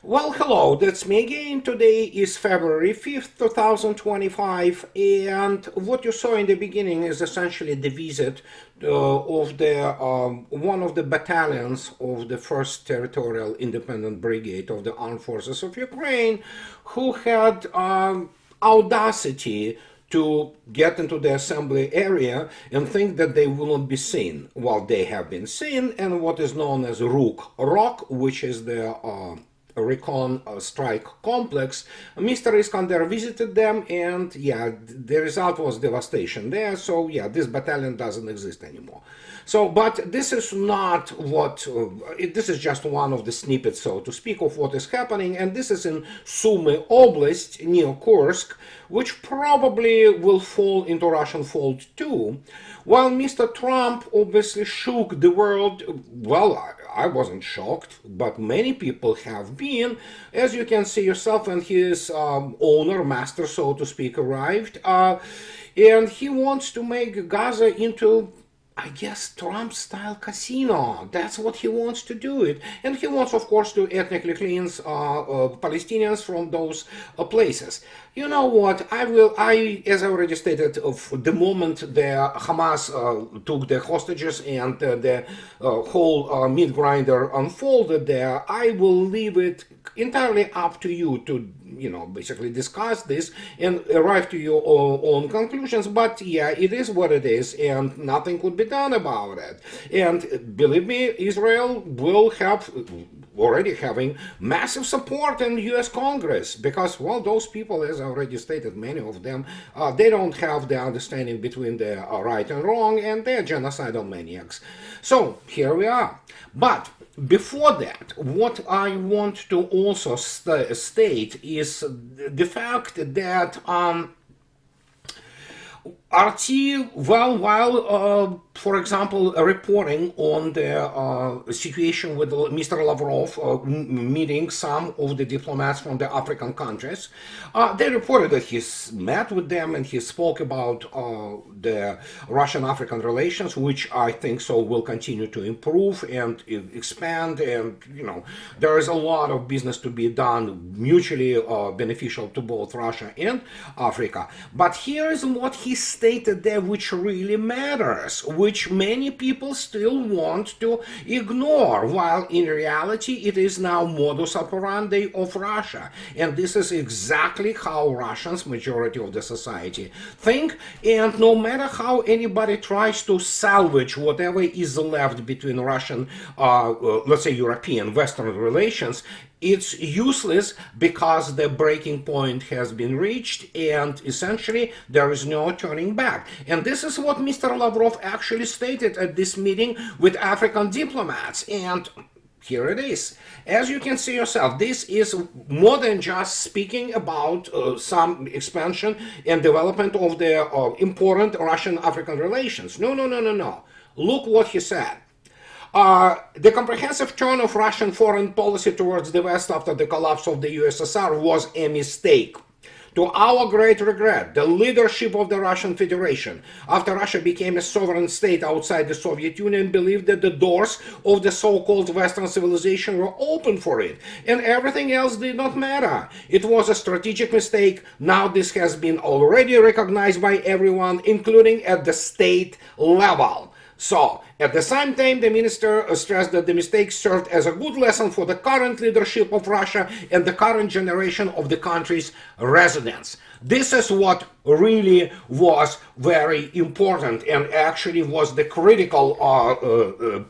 Well, hello, that's me again. Today is February 5th, 2025, and what you saw in the beginning is essentially the visit of the one of the battalions of the 1st Territorial Independent Brigade of the Armed Forces of Ukraine, who had audacity to get into the assembly area and think that they will not be seen. Well, they have been seen, and what is known as Rock, which is the recon strike complex. Mr. Iskander visited them, and yeah, the result was devastation there. So yeah, this battalion doesn't exist anymore. So, but this is not what, this is just one of the snippets, so to speak, of what is happening, and this is in Sumy Oblast, near Kursk, which probably will fall into Russian fold too. While Mr. Trump obviously shook the world, well, I wasn't shocked, but many people have been. As you can see yourself, and his owner, master, so to speak, arrived. And he wants to make Gaza into, I guess, Trump-style casino. That's what he wants to do it. And he wants, of course, to ethnically cleanse Palestinians from those places. You know what, as I already stated, the moment the Hamas took the hostages and the whole meat grinder unfolded there, I will leave it entirely up to you to, basically discuss this and arrive to your own conclusions. But yeah, it is what it is, and nothing could be done about it. And believe me, Israel will have already having massive support in US Congress because, well, those people, as I already stated, many of them, they don't have the understanding between the right and wrong, and they're genocidal maniacs. So here we are. But before that, what I want to also state is the fact that RT, while for example, reporting on the situation with Mr. Lavrov meeting some of the diplomats from the African countries, they reported that he's met with them and he spoke about the Russian-African relations, which I think so will continue to improve and expand, and there is a lot of business to be done, mutually beneficial to both Russia and Africa. But here is what he stated there, which really matters, which many people still want to ignore, while in reality it is now modus operandi of Russia. And this is exactly how Russians, majority of the society, think, and no matter how anybody tries to salvage whatever is left between Russian, let's say European, Western relations, it's useless because the breaking point has been reached and essentially there is no turning back. And this is what Mr. Lavrov actually stated at this meeting with African diplomats. And here it is. As you can see yourself, this is more than just speaking about some expansion and development of the important Russian-African relations. No. Look what he said. The comprehensive turn of Russian foreign policy towards the West after the collapse of the USSR was a mistake. To our great regret, the leadership of the Russian Federation, after Russia became a sovereign state outside the Soviet Union, believed that the doors of the so-called Western civilization were open for it, and everything else did not matter. It was a strategic mistake. Now this has been already recognized by everyone, including at the state level. So, at the same time, the minister stressed that the mistake served as a good lesson for the current leadership of Russia and the current generation of the country's residents. This is what really was very important and actually was the critical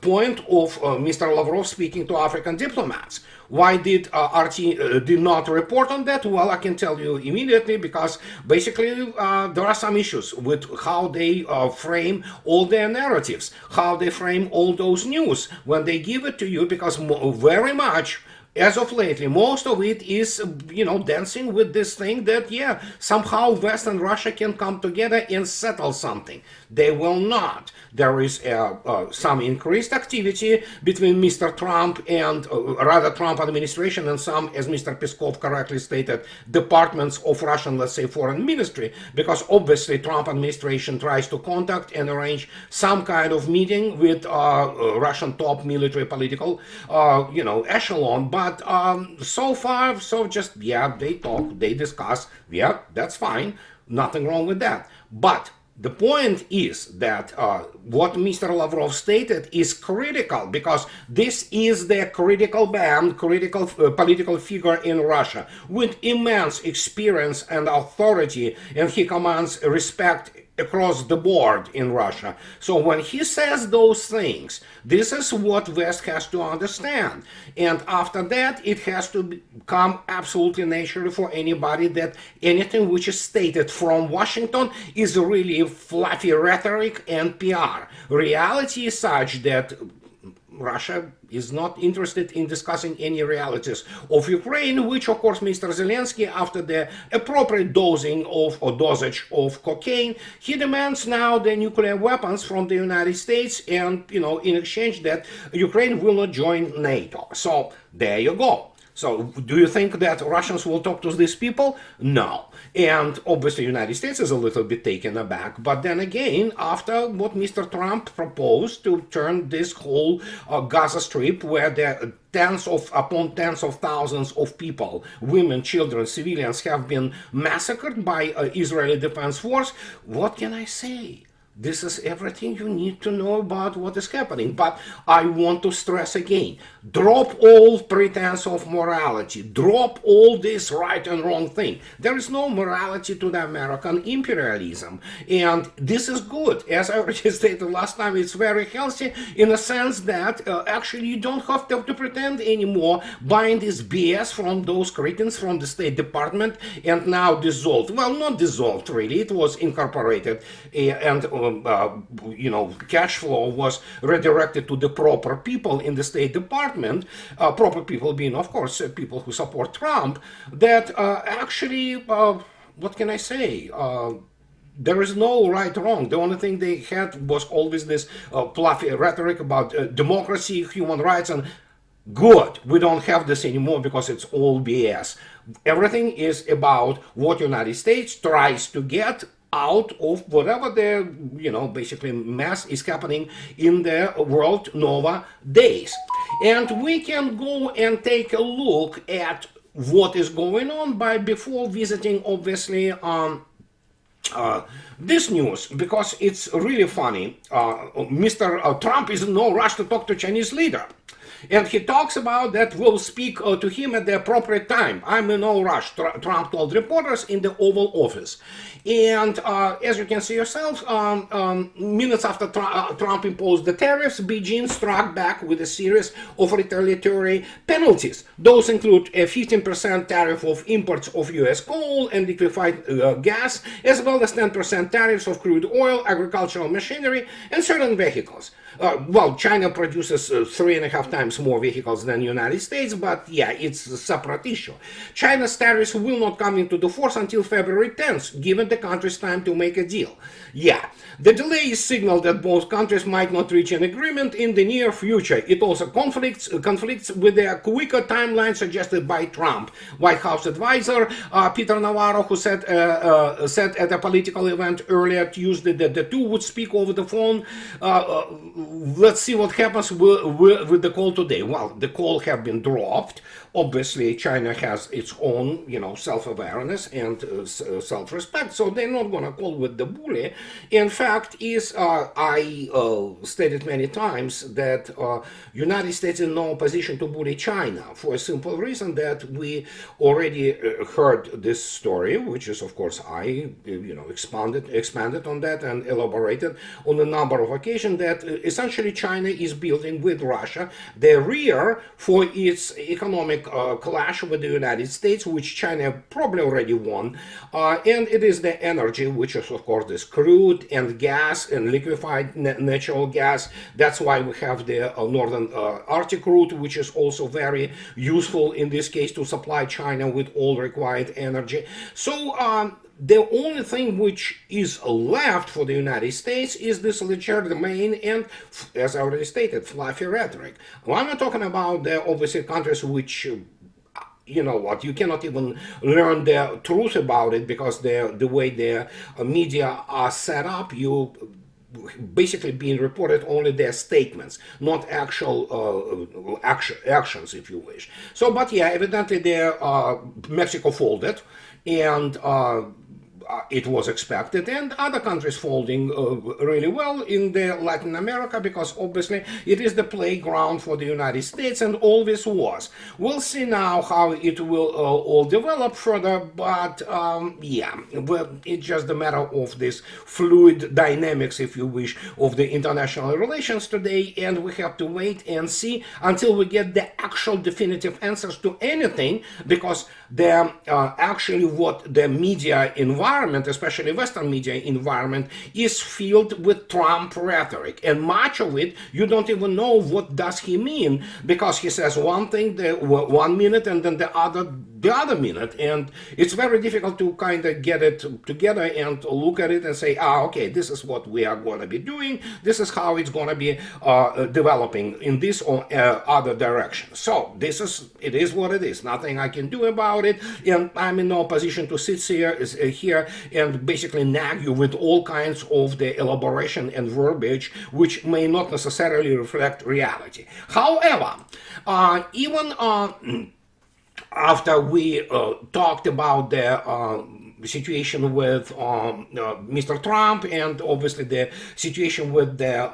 point of Mr. Lavrov speaking to African diplomats. Why did RT did not report on that? Well, I can tell you immediately, because basically there are some issues with how they frame all their narratives, how they frame all those news when they give it to you, because very much as of lately, most of it is, dancing with this thing that, yeah, somehow West and Russia can come together and settle something. They will not. There is some increased activity between Mr. Trump and, rather, Trump administration and some, as Mr. Peskov correctly stated, departments of Russian, let's say, foreign ministry, because obviously Trump administration tries to contact and arrange some kind of meeting with Russian top military political, echelon, but But so far, so just, yeah, they talk, they discuss, yeah, that's fine, nothing wrong with that. But the point is that what Mr. Lavrov stated is critical, because this is the critical man, critical political figure in Russia with immense experience and authority, and he commands respect across the board in Russia. So when he says those things, this is what West has to understand. And after that, it has to become absolutely natural for anybody that anything which is stated from Washington is really fluffy rhetoric and PR. Reality is such that Russia is not interested in discussing any realities of Ukraine, which of course Mr. Zelensky, after the appropriate dosing of or dosage of cocaine, he demands now the nuclear weapons from the United States, and in exchange that Ukraine will not join NATO. So there you go. So do you think that Russians will talk to these people? No. And obviously the United States is a little bit taken aback. But then again, after what Mr. Trump proposed to turn this whole Gaza Strip, where there tens of thousands of people, women, children, civilians, have been massacred by Israeli Defense Force, what can I say? This is everything you need to know about what is happening. But I want to stress again, drop all pretense of morality. Drop all this right and wrong thing. There is no morality to the American imperialism. And this is good. As I already stated last time, it's very healthy in a sense that actually you don't have to pretend anymore, buying this BS from those cretins from the State Department and now dissolved. Well, not dissolved really. It was incorporated and cash flow was redirected to the proper people in the State Department, proper people being, of course, people who support Trump, that actually, what can I say? There is no right or wrong. The only thing they had was always this fluffy rhetoric about democracy, human rights, and good. We don't have this anymore because it's all BS. Everything is about what United States tries to get out of whatever the basically mess is happening in the world nowadays. And we can go and take a look at what is going on before visiting obviously this news, because it's really funny. Mr. Trump is in no rush to talk to Chinese leader. And he talks about that we'll speak to him at the appropriate time. I'm in no rush, Trump told reporters in the Oval Office. And as you can see yourself, minutes after Trump imposed the tariffs, Beijing struck back with a series of retaliatory penalties. Those include a 15% tariff of imports of U.S. coal and liquefied gas, as well as 10% tariffs of crude oil, agricultural machinery, and certain vehicles. Well, China produces 3.5 times more vehicles than the United States, but yeah, it's a separate issue. China's tariffs will not come into the force until February 10th, given the country's time to make a deal. Yeah, the delay is signal that both countries might not reach an agreement in the near future. It also conflicts with the quicker timeline suggested by Trump. White House advisor Peter Navarro, who said at a political event earlier Tuesday that the two would speak over the phone. Let's see what happens with the call today. Well, the call have been dropped. Obviously, China has its own, self-awareness and self-respect, so they're not going to call with the bully. In fact, I stated many times that United States is in no position to bully China for a simple reason that we already heard this story, which is, of course, I expanded on that and elaborated on a number of occasions that essentially China is building with Russia the rear for its economic clash with the United States, which China probably already won, and it is the energy, which is of course this crude and gas and liquefied natural gas. That's why we have the northern Arctic route, which is also very useful in this case to supply China with all required energy. So the only thing which is left for the United States is this legerdemain and, as I already stated, fluffy rhetoric. Well, I'm not talking about the obviously countries which, you cannot even learn the truth about it because the way the media are set up, basically being reported only their statements, not actual actions, if you wish. So, but yeah, evidently there Mexico folded, and it was expected, and other countries folding really well in the Latin America, because obviously it is the playground for the United States and always was. We'll see now how it will all develop further, but yeah, well, it's just a matter of this fluid dynamics, if you wish, of the international relations today, and we have to wait and see until we get the actual definitive answers to anything, because the actually what the media environment, especially Western media environment, is filled with Trump rhetoric, and much of it you don't even know what does he mean, because he says one thing the 1 minute and then the other minute, and it's very difficult to kind of get it together and look at it and say, okay, this is what we are going to be doing, this is how it's going to be developing in this or other direction. So it is what it is, nothing I can do about it, and I'm in no position to sit here and basically nag you with all kinds of the elaboration and verbiage which may not necessarily reflect reality. However, even after we talked about the situation with Mr. Trump, and obviously the situation with the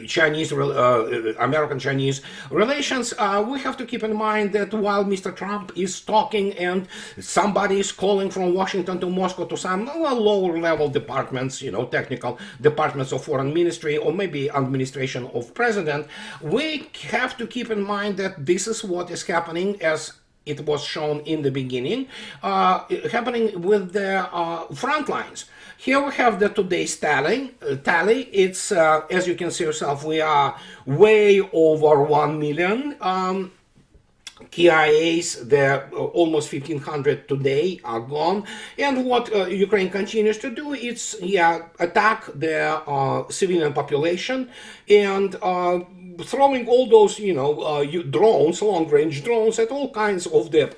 Chinese, American-Chinese relations, we have to keep in mind that while Mr. Trump is talking and somebody is calling from Washington to Moscow to some lower-level departments, technical departments of foreign ministry or maybe administration of president, we have to keep in mind that this is what is happening, as it was shown in the beginning, happening with the front lines. Here we have the today's tally. It's, as you can see yourself, we are way over 1 million. KIAs, the almost 1,500 today are gone. And what Ukraine continues to do is, attack the civilian population and throwing all those, drones, long-range drones at all kinds of the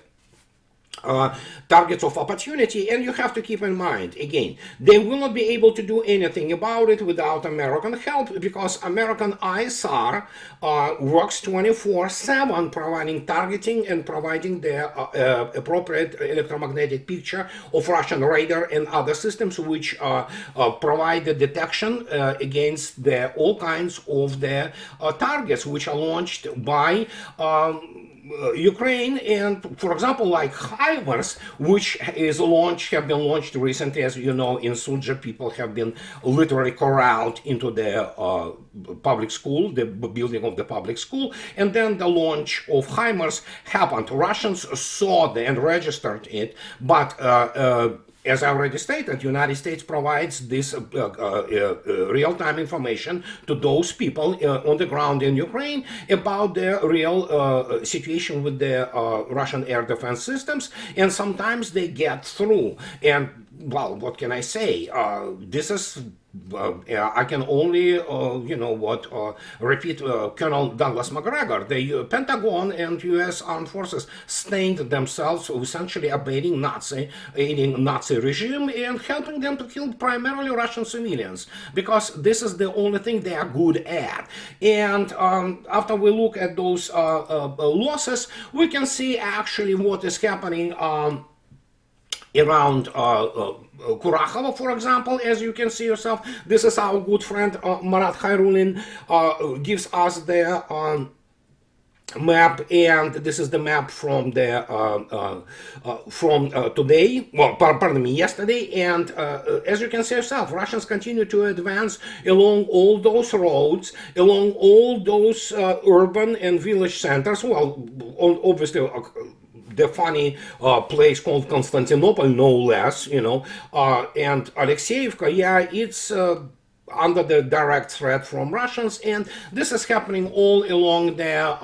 targets of opportunity. And you have to keep in mind, again, they will not be able to do anything about it without American help, because American ISR works 24/7, providing targeting and providing the appropriate electromagnetic picture of Russian radar and other systems which provide the detection against all kinds of the targets which are launched by Ukraine. And for example, like HIMARS, which have been launched recently, as you know, in Sudzha, people have been literally corralled into the public school, the building of the public school, and then the launch of HIMARS happened. Russians saw and registered it, but as I already stated, the United States provides this real-time information to those people on the ground in Ukraine about the real situation with the Russian air defense systems, and sometimes they get through. And, well, what can I say? This is... I can only, repeat Colonel Douglas McGregor. The Pentagon and U.S. armed forces stained themselves essentially aiding Nazi regime and helping them to kill primarily Russian civilians, because this is the only thing they are good at. And after we look at those losses, we can see actually what is happening around Kurakhova, for example. As you can see yourself, this is our good friend Marat Khairulin gives us the map, and this is the map from the today, well, pardon me, yesterday. And as you can see yourself, Russians continue to advance along all those roads, along all those urban and village centers. Well, obviously the funny place called Constantinople, no less, and Alexeyevka, it's under the direct threat from Russians, and this is happening all along their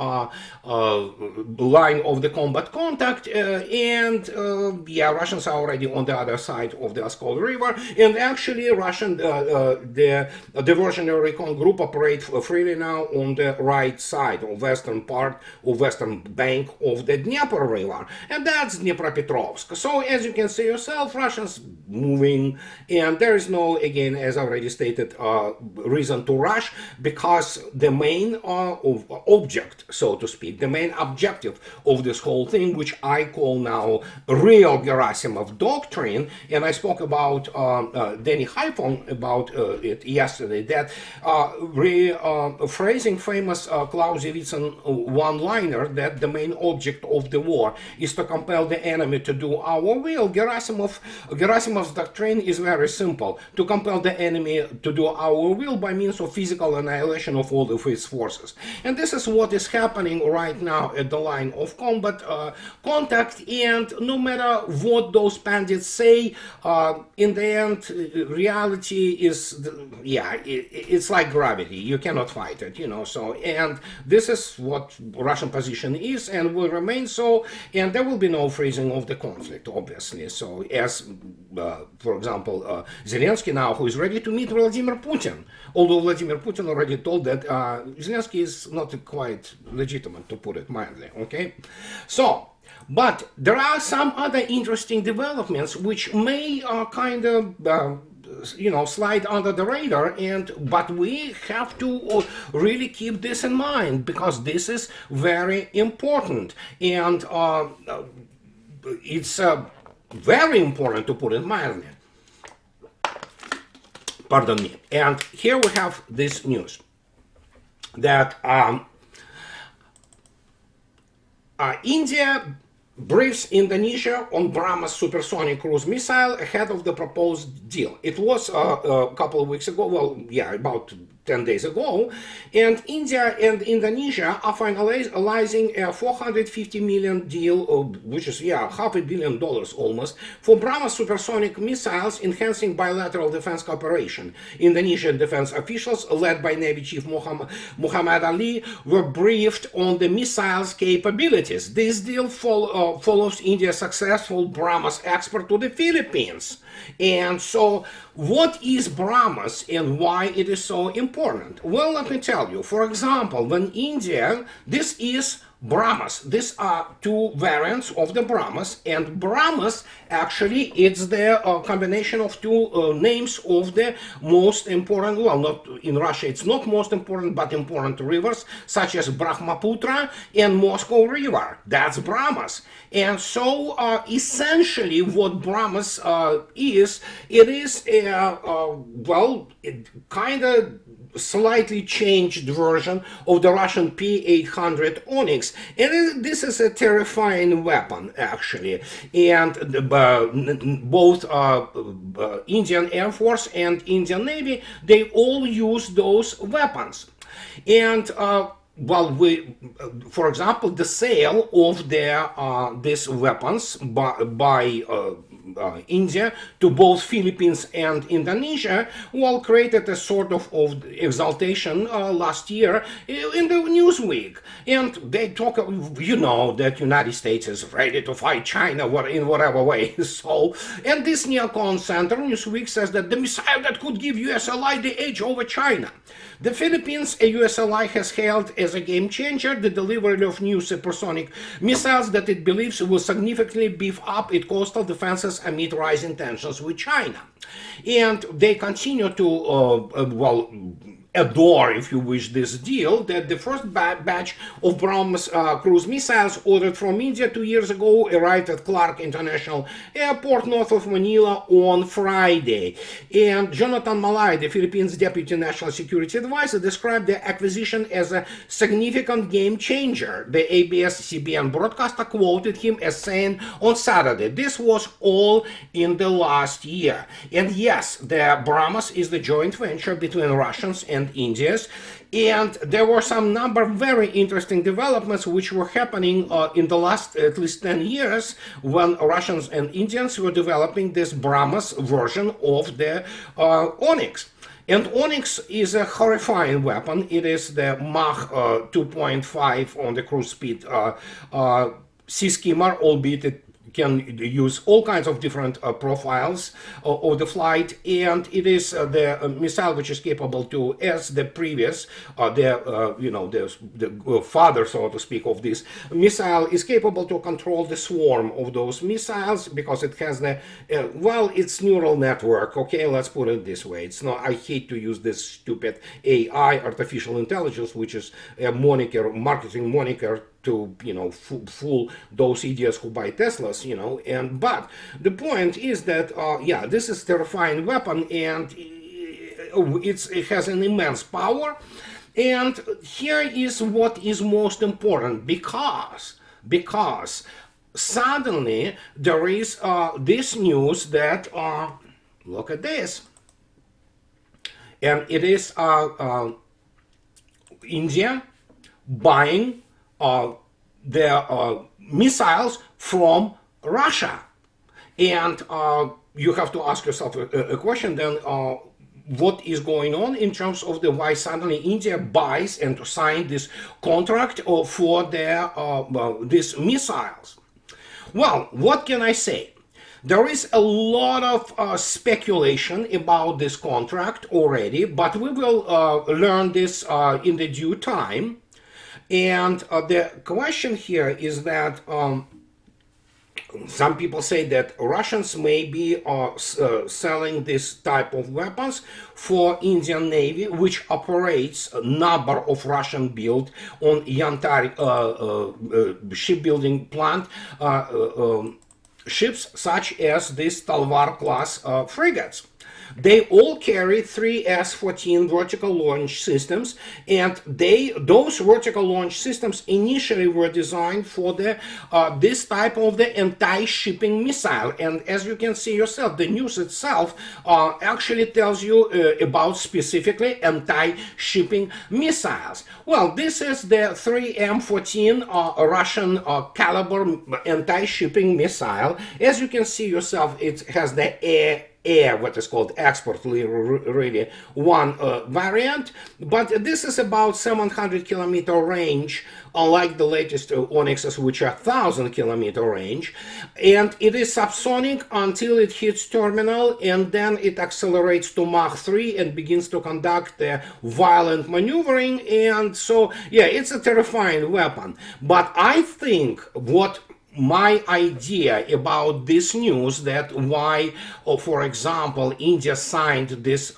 line of the combat contact, yeah, Russians are already on the other side of the Oskol River, and actually Russian, the diversionary recon group operate freely now on the right side, or western part, or western bank of the Dnieper River, and that's Dnipropetrovsk. So as you can see yourself, Russians moving, and there is no, again, as I already stated, reason to rush, because the main object, so to speak, the main objective of this whole thing, which I call now real Gerasimov doctrine, and I spoke about Danny Haifon about it yesterday, that rephrasing famous Clausewitzian one-liner that the main object of the war is to compel the enemy to do our will. Gerasimov's doctrine is very simple: to compel the enemy to do our will by means of physical annihilation of all of its forces. And this is what is happening right now at the line of combat contact, and no matter what those bandits say, in the end, reality is, yeah, it's like gravity. You cannot fight it, you know. So, and this is what Russian position is and will remain so, and there will be no freezing of the conflict, obviously. So, as, for example, Zelensky now, who is ready to meet Vladimir Putin, although Vladimir Putin already told that Zelensky is not quite legitimate, to put it mildly, okay? So, but there are some other interesting developments which may kind of you know, slide under the radar, but we have to really keep this in mind, because this is very important, and it's very important, to put it mildly. Pardon me. And here we have this news that India briefs Indonesia on BrahMos supersonic cruise missile ahead of the proposed deal. It was a couple of weeks ago, well, yeah, about 10 days ago, and India and Indonesia are finalizing a $450 million deal, which is, yeah, $500 million almost, for BrahMos supersonic missiles, enhancing bilateral defense cooperation. Indonesian defense officials, led by Navy Chief Muhammad Ali, were briefed on the missile's capabilities. This deal follows India's successful BrahMos export to the Philippines. And so, what is BrahMos and why it is so important? Well, let me tell you. For example, when India, this is BrahMos. These are two variants of the BrahMos, and BrahMos actually it's the combination of two names of the most important, well, not in Russia, it's not most important, but important rivers, such as Brahmaputra and Moscow River. That's BrahMos. And so essentially what BrahMos is, it is well, it kind of slightly changed version of the Russian P-800 Onyx, and this is a terrifying weapon, actually. And both Indian Air Force and Indian Navy, they all use those weapons. And well, for example, the sale of these weapons by India to both Philippines and Indonesia, well, created a sort of exaltation last year in the Newsweek. And they talk, you know, that United States is ready to fight China in whatever way. So, and this neocon center, Newsweek, says that the missile that could give US ally the edge over China. The Philippines, a US ally, has hailed as a game changer the delivery of new supersonic missiles that it believes will significantly beef up its coastal defenses amid rising tensions with China. And they continue to, well, adore, if you wish, this deal, that the first batch of BrahMos cruise missiles ordered from India 2 years ago arrived at Clark International Airport north of Manila on Friday. And Jonathan Malay, the Philippines Deputy National Security Advisor, described the acquisition as a significant game changer. The ABS-CBN broadcaster quoted him as saying on Saturday, "This was all in the last year." And yes, the BrahMos is the joint venture between Russians and Indians, and there were some number of very interesting developments which were happening in the last at least 10 years when Russians and Indians were developing this BrahMos version of the Onyx. And Onyx is a horrifying weapon. It is the Mach 2.5 on the cruise speed sea skimmer, albeit it can use all kinds of different profiles of the flight, and it is the missile which is capable to, as the previous, the father, so to speak, of this missile, is capable to control the swarm of those missiles because it has the, it's neural network. Okay, let's put it this way. It's not. I hate to use this stupid AI, artificial intelligence, which is a moniker, marketing moniker to fool those idiots who buy Teslas, but the point is that this is a terrifying weapon, and it has an immense power. And here is what is most important, because suddenly there is this news that look at this, and it is India buying the missiles from Russia. And you have to ask yourself a question then, what is going on in terms of the why suddenly India buys and signs this contract for their these missiles? Well, what can I say? There is a lot of speculation about this contract already, but we will learn this in the due time. And the question here is that some people say that Russians may be selling this type of weapons for Indian Navy, which operates a number of Russian-built on Yantar shipbuilding plant ships, such as these Talvar class frigates. They all carry 3 S-14 vertical launch systems, and those vertical launch systems initially were designed for the this type of the anti-shipping missile. And as you can see yourself, the news itself actually tells you about specifically anti-shipping missiles. Well, this is the 3M14 Russian caliber anti-shipping missile. As you can see yourself, it has the what is called exportly really one variant, but this is about 700-kilometer range, unlike the latest Onyxes, which are 1,000-kilometer range, and it is subsonic until it hits terminal, and then it accelerates to Mach 3 and begins to conduct violent maneuvering. And so it's a terrifying weapon. But I think what my idea about this news, that why, for example, India signed this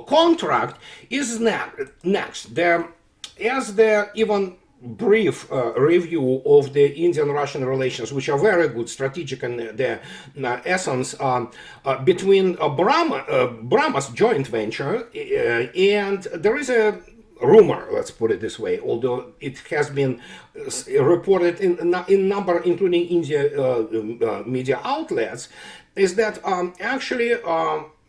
contract, is next. As the even brief review of the Indian-Russian relations, which are very good, strategic, and the essence between BrahMos joint venture, and there is a rumor, let's put it this way, although it has been reported in number, including India media outlets, is that actually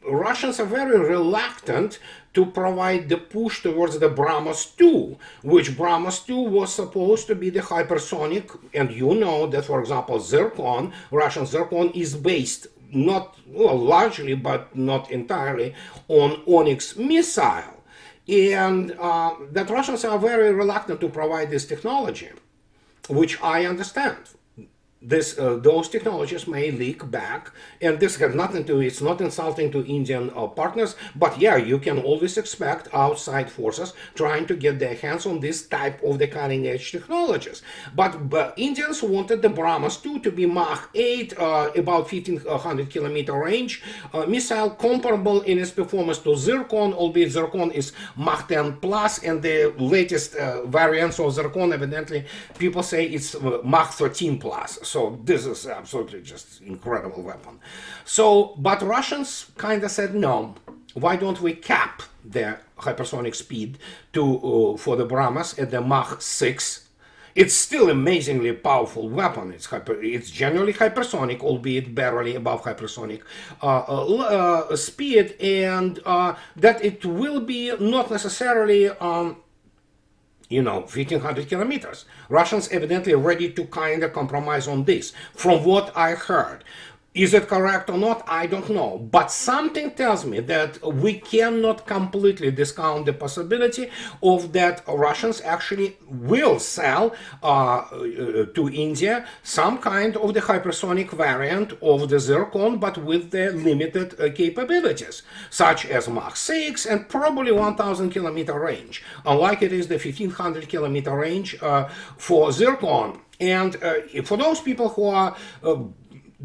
Russians are very reluctant to provide the push towards the BrahMos 2, which BrahMos 2 was supposed to be the hypersonic, and you know that, for example, Zircon, Russian Zircon, is based largely, but not entirely, on Onyx missile. And that Russians are very reluctant to provide this technology, which I understand. Those technologies may leak back, and this has nothing to, it's not insulting to Indian partners, but you can always expect outside forces trying to get their hands on this type of the cutting edge technologies. But Indians wanted the BrahMos 2 to be Mach 8, about 1,500-kilometer range, missile comparable in its performance to Zircon, albeit Zircon is Mach 10 plus, and the latest variants of Zircon, evidently, people say it's Mach 13 plus. So this is absolutely just incredible weapon. So, but Russians kind of said, no, why don't we cap the hypersonic speed for the BrahMos at the Mach 6? It's still amazingly powerful weapon. It's generally hypersonic, albeit barely above hypersonic speed, and that it will be not necessarily 1,500 kilometers. Russians evidently ready to kind of compromise on this, from what I heard. Is it correct or not? I don't know. But something tells me that we cannot completely discount the possibility of that Russians actually will sell to India some kind of the hypersonic variant of the Zircon, but with the limited capabilities, such as Mach 6 and probably 1,000 kilometer range, unlike it is the 1,500 kilometer range for Zircon. And for those people who are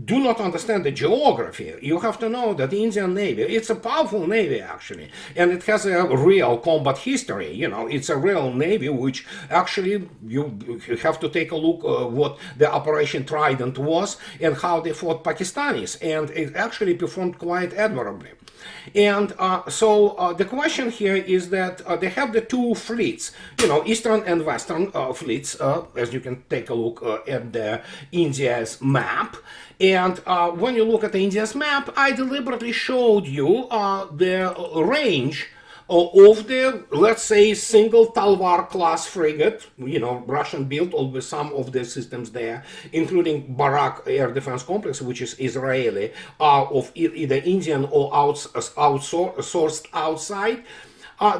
do not understand the geography, you have to know that the Indian Navy, it's a powerful Navy actually, and it has a real combat history. You know, it's a real Navy which actually you have to take a look what the Operation Trident was and how they fought Pakistanis, and it actually performed quite admirably. And so the question here is that they have the two fleets, you know, Eastern and Western fleets, as you can take a look at the India's map. And when you look at the India's map, I deliberately showed you the range of the, let's say, single Talvar class frigate, you know, Russian built, with some of the systems there, including Barak Air Defense Complex, which is Israeli, of either Indian or outsourced outside.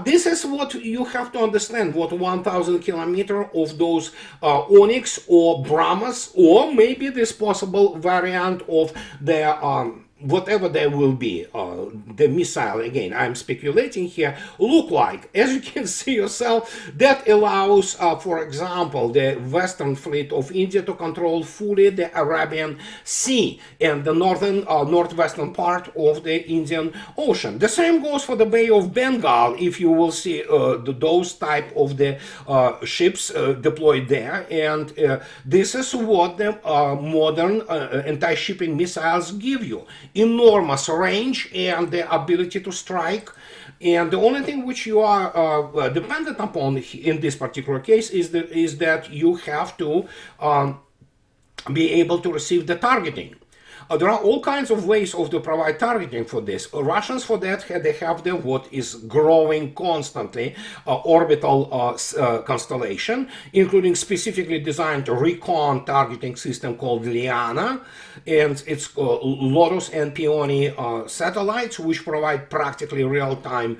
This is what you have to understand, what 1,000 kilometer of those Onyx or BrahMos, or maybe this possible variant of the whatever there will be, the missile, again, I'm speculating here, look like. As you can see yourself, that allows, for example, the Western Fleet of India to control fully the Arabian Sea and the northwestern part of the Indian Ocean. The same goes for the Bay of Bengal, if you will see those type of the ships deployed there. And this is what the modern anti-shipping missiles give you. Enormous range and the ability to strike, and the only thing which you are dependent upon in this particular case is that you have to be able to receive the targeting. There are all kinds of ways to provide targeting for this. Russians for that, they have the what is growing constantly orbital constellation, including specifically designed recon targeting system called Liana, and it's Lotus and Peony satellites, which provide practically real-time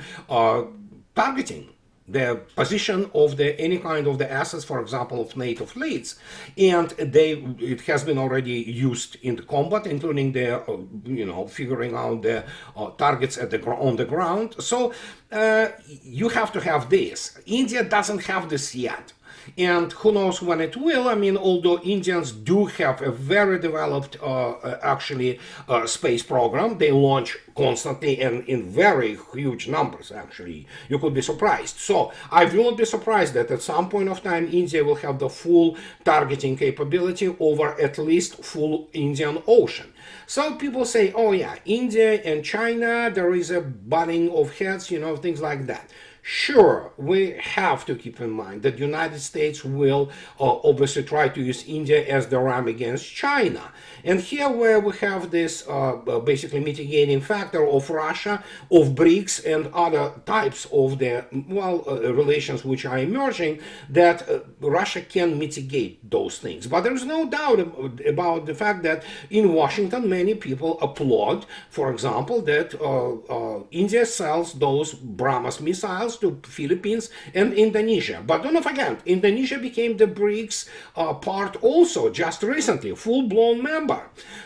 targeting the position of any kind of the assets, for example, of NATO fleets, and it has been already used in the combat, including the figuring out the targets on the ground. So you have to have this. India doesn't have this yet. And who knows when it will. I mean, although Indians do have a very developed space program, they launch constantly and in very huge numbers, actually. You could be surprised. So I will not be surprised that at some point of time India will have the full targeting capability over at least full Indian Ocean. Some people say, oh yeah, India and China, there is a butting of heads, things like that. Sure, we have to keep in mind that the United States will obviously try to use India as the ram against China. And here where we have this basically mitigating factor of Russia, of BRICS and other types of the, relations which are emerging, that Russia can mitigate those things. But there's no doubt about the fact that in Washington, many people applaud, for example, that India sells those BrahMos missiles to Philippines and Indonesia. But don't forget, Indonesia became the BRICS part also just recently, full-blown member.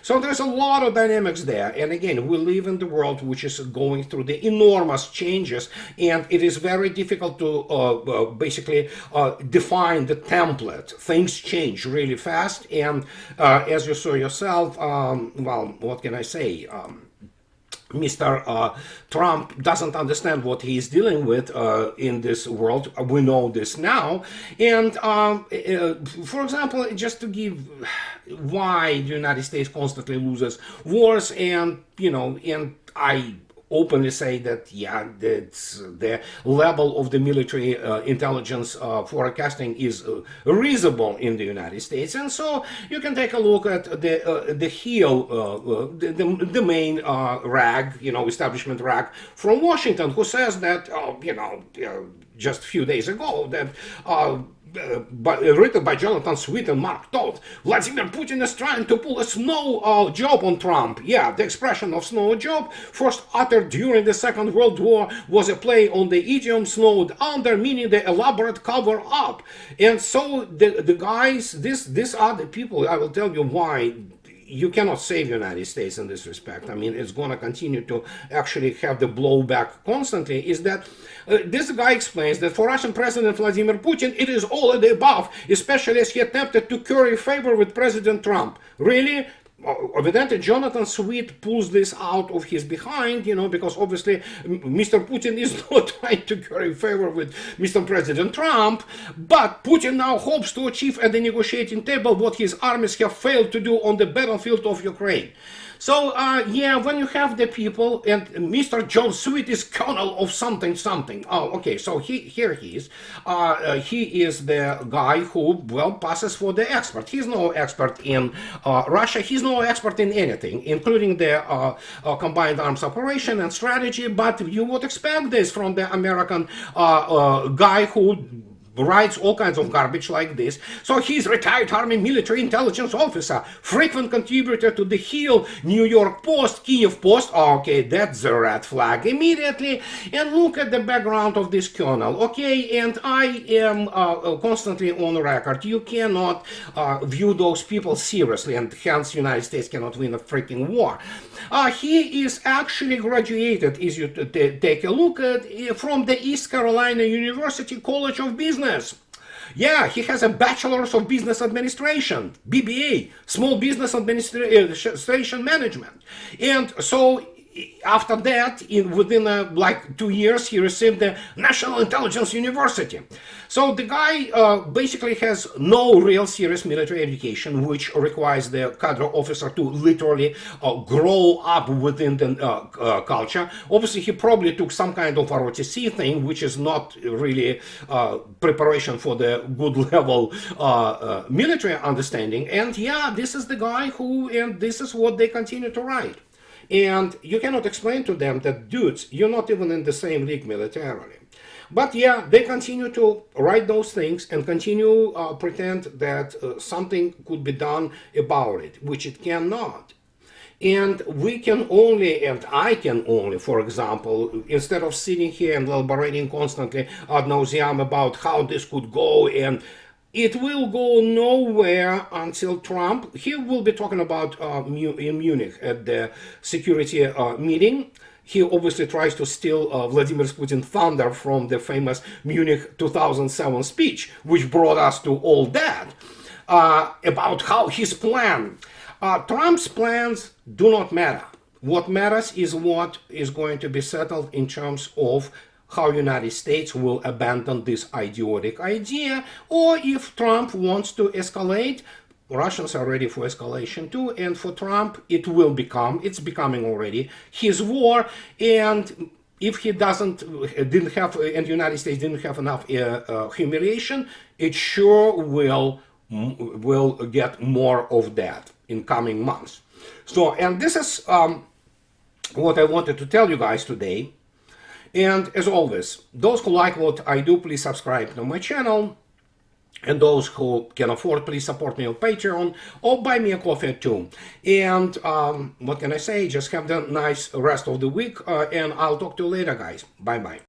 So there's a lot of dynamics there. And again, we live in the world which is going through the enormous changes, and it is very difficult to basically define the template. Things change really fast, and as you saw yourself, what can I say? Mr. Trump doesn't understand what he is dealing with in this world. We know this now. And for example, just to give why the United States constantly loses wars, and and I openly say that, yeah, that's the level of the military intelligence forecasting is reasonable in the United States. And so you can take a look at the Hill, the main rag, establishment rag from Washington, who says that, just a few days ago, that written by Jonathan Sweet and Mark Todd. Vladimir Putin is trying to pull a snow job on Trump. Yeah, the expression of snow job, first uttered during the Second World War, was a play on the idiom snowed under, meaning the elaborate cover up. And so the guys, these are the people, I will tell you why you cannot save the United States in this respect. I mean, it's going to continue to actually have the blowback constantly, is that this guy explains that for Russian President Vladimir Putin, it is all of the above, especially as he attempted to curry favor with President Trump. Really? Evidently, Jonathan Sweet pulls this out of his behind, you know, because obviously Mr. Putin is not trying to curry favor with Mr. President Trump, but Putin now hopes to achieve at the negotiating table what his armies have failed to do on the battlefield of Ukraine. So, yeah, when you have the people, and Mr. John Sweet is colonel of something, something. Oh, okay, so here he is. He is the guy who, well, passes for the expert. He's no expert in Russia. He's no expert in anything, including the combined arms operation and strategy, but you would expect this from the American guy who writes all kinds of garbage like this. So he's retired Army military intelligence officer, frequent contributor to the Hill, New York Post, Kiev Post. Okay, that's a red flag immediately. And look at the background of this colonel. Okay, and I am constantly on record. You cannot view those people seriously, and hence the United States cannot win a freaking war. He is actually graduated, as you take a look at, from the East Carolina University College of Business. Yeah, he has a Bachelor's of Business Administration, BBA, Small Business Administration Management. And so after that, within like 2 years, he received the National Intelligence University. So the guy basically has no real serious military education, which requires the cadre officer to literally grow up within the culture. Obviously, he probably took some kind of ROTC thing, which is not really preparation for the good level military understanding. And yeah, this is the guy who, and this is what they continue to write. And you cannot explain to them that, dudes, you're not even in the same league militarily. But yeah, they continue to write those things and continue pretend that something could be done about it, which it cannot. And we can only, and I can only, for example, instead of sitting here and elaborating constantly ad nauseam about how this could go, and it will go nowhere until Trump, he will be talking about in Munich at the security meeting. He obviously tries to steal Vladimir Putin's thunder from the famous Munich 2007 speech, which brought us to all that, about how his plan. Trump's plans do not matter. What matters is what is going to be settled in terms of how United States will abandon this idiotic idea, or if Trump wants to escalate. Russians are ready for escalation too, and for Trump it's becoming already his war. And if he and the United States didn't have enough humiliation, it sure will get more of that in coming months. So, and this is what I wanted to tell you guys today. And as always, those who like what I do, please subscribe to my channel. And those who can afford, please support me on Patreon or buy me a coffee too. And what can I say? Just have the nice rest of the week, and I'll talk to you later, guys. Bye-bye.